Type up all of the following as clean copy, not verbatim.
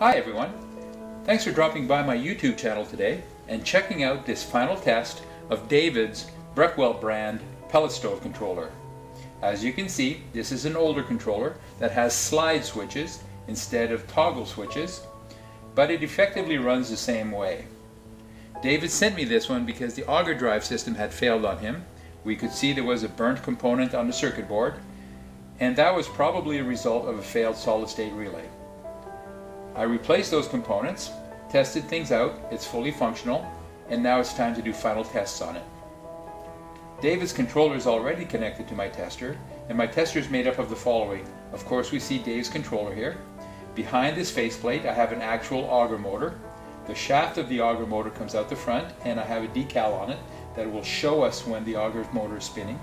Hi everyone, thanks for dropping by my YouTube channel today and checking out this final test of David's Breckwell brand pellet stove controller. As you can see, this is an older controller that has slide switches instead of toggle switches, but it effectively runs the same way. David sent me this one because the Auger Drive system had failed on him. We could see there was a burnt component on the circuit board, and that was probably a result of a failed solid-state relay. I replaced those components, tested things out, it's fully functional, and now it's time to do final tests on it. David's controller is already connected to my tester, and my tester is made up of the following. Of course, we see Dave's controller here. Behind this faceplate I have an actual auger motor. The shaft of the auger motor comes out the front, and I have a decal on it that will show us when the auger motor is spinning.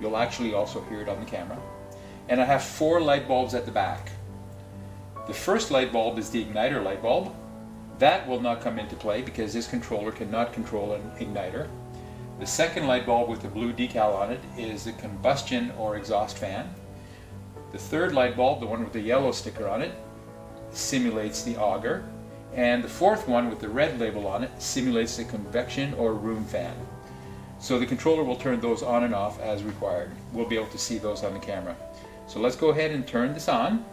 You'll actually also hear it on the camera. And I have 4 light bulbs at the back. The first light bulb is the igniter light bulb. That will not come into play because this controller cannot control an igniter. The second light bulb with the blue decal on it is the combustion or exhaust fan. The third light bulb, the one with the yellow sticker on it, simulates the auger. And the fourth one with the red label on it simulates the convection or room fan. So the controller will turn those on and off as required. We'll be able to see those on the camera. So let's go ahead and turn this on.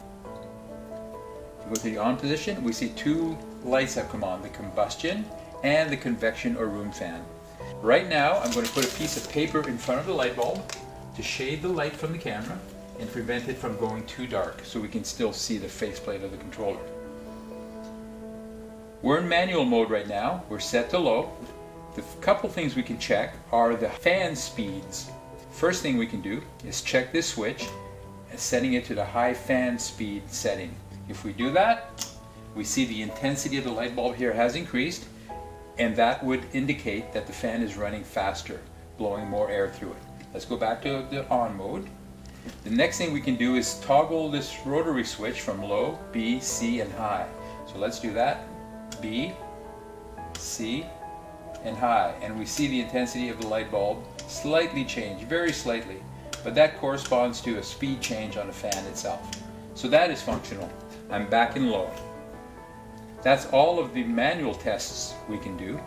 Go to the on position, we see 2 lights have come on, the combustion and the convection or room fan. Right now I'm going to put a piece of paper in front of the light bulb to shade the light from the camera and prevent it from going too dark so we can still see the faceplate of the controller. We're in manual mode right now, we're set to low. The couple things we can check are the fan speeds. First thing we can do is check this switch and setting it to the high fan speed setting. If we do that, we see the intensity of the light bulb here has increased, and that would indicate that the fan is running faster, blowing more air through it. Let's go back to the on mode. The next thing we can do is toggle this rotary switch from low, B, C, and high. So let's do that. B, C, and high. And we see the intensity of the light bulb slightly change, very slightly, but that corresponds to a speed change on the fan itself. So that is functional. I'm back in low. That's all of the manual tests we can do.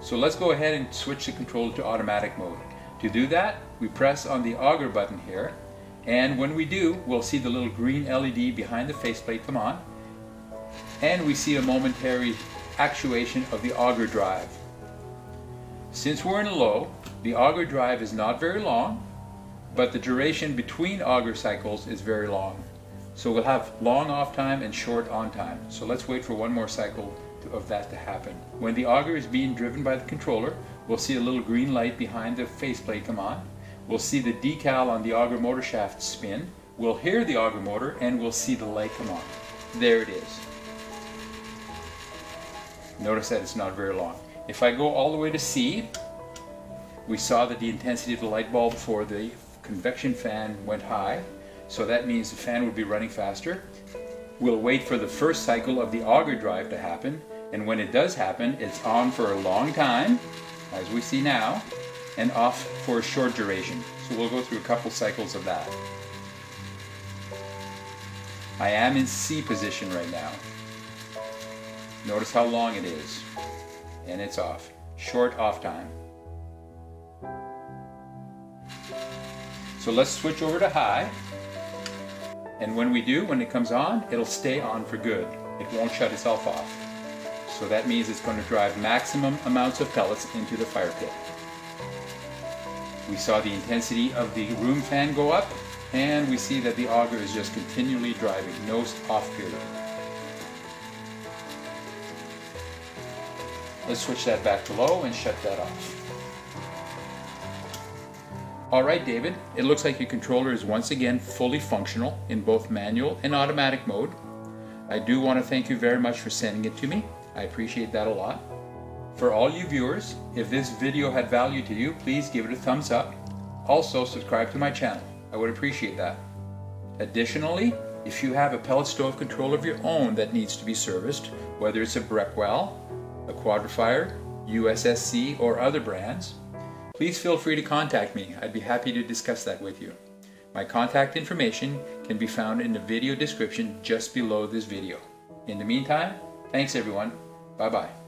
So let's go ahead and switch the controller to automatic mode. To do that, we press on the auger button here, and when we do, we'll see the little green LED behind the faceplate come on, and we see a momentary actuation of the auger drive. Since we're in low, the auger drive is not very long, but the duration between auger cycles is very long. So we'll have long off time and short on time. So let's wait for one more cycle of that to happen. When the auger is being driven by the controller, we'll see a little green light behind the faceplate come on. We'll see the decal on the auger motor shaft spin. We'll hear the auger motor and we'll see the light come on. There it is. Notice that it's not very long. If I go all the way to C, we saw that the intensity of the light bulb for the convection fan went high. So that means the fan will be running faster. We'll wait for the first cycle of the auger drive to happen, and when it does happen, it's on for a long time, as we see now, and off for a short duration. So we'll go through a couple cycles of that. I am in C position right now. Notice how long it is, and it's off. Short off time. So let's switch over to high. And when we do, when it comes on, it'll stay on for good. It won't shut itself off. So that means it's going to drive maximum amounts of pellets into the fire pit. We saw the intensity of the room fan go up, and we see that the auger is just continually driving, no off period. Let's switch that back to low and shut that off. Alright David, it looks like your controller is once again fully functional in both manual and automatic mode. I do want to thank you very much for sending it to me. I appreciate that a lot. For all you viewers, if this video had value to you, please give it a thumbs up. Also subscribe to my channel. I would appreciate that. Additionally, if you have a pellet stove controller of your own that needs to be serviced, whether it's a Breckwell, a Quadrifire, USSC, or other brands, please feel free to contact me. I'd be happy to discuss that with you. My contact information can be found in the video description just below this video. In the meantime, Thanks everyone. Bye-bye.